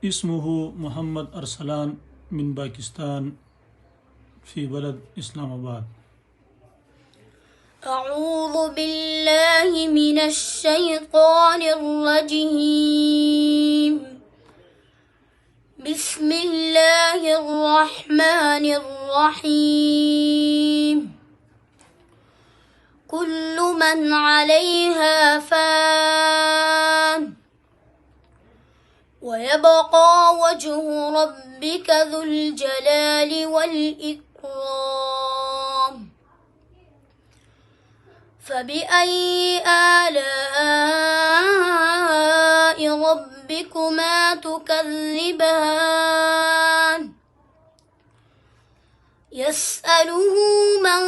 اسمه محمد أرسلان من باكستان في بلد إسلام آباد. أعوذ بالله من الشيطان الرجيم. بسم الله الرحمن الرحيم. كل من عليها فان ويبقى وجه ربك ذو الجلال والإكرام. فبأي آلاء ربكما تكذبان؟ يسأله من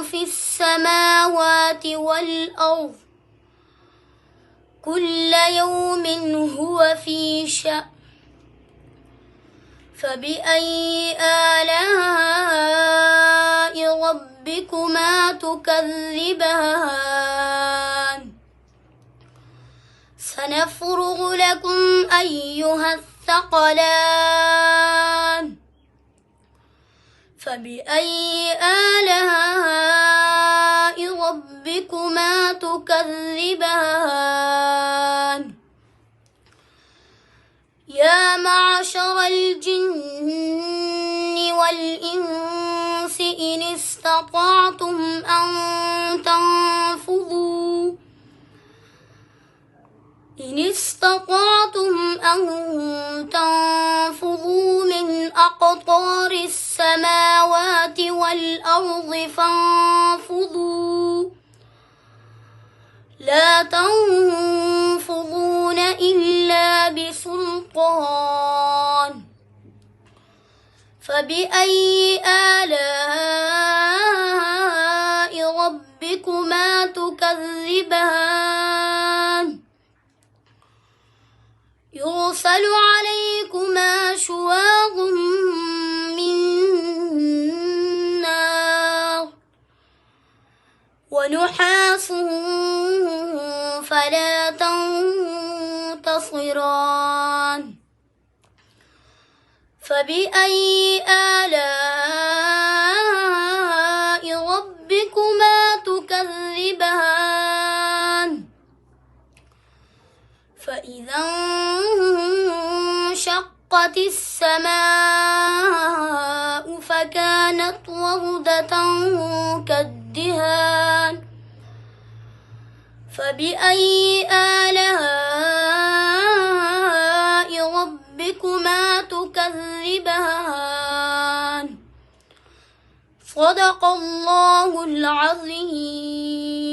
في السماوات والأرض كل يوم هو في شأن. فبأي آلاء ربكما تكذبان؟ سنفرغ لكم أيها الثقلان. فبأي آلاء ربكما تكذبان؟ يا معشر الجن والإنس إن استطعتم أن تنفذوا من أقطار السماوات والأرض فانفذوا لا تنفذون إلا بسلطان. فبأي آلاء ربكما تكذبان؟ يرسل عليكما شواظ من نار ونحاس فلا تنتصران. فبأي آلاء ربكما تكذبان؟ فإذا انشقت السماء فكانت وردة كالدهان. فبأي آلاء ربكما تكذبان؟ صدق الله العظيم.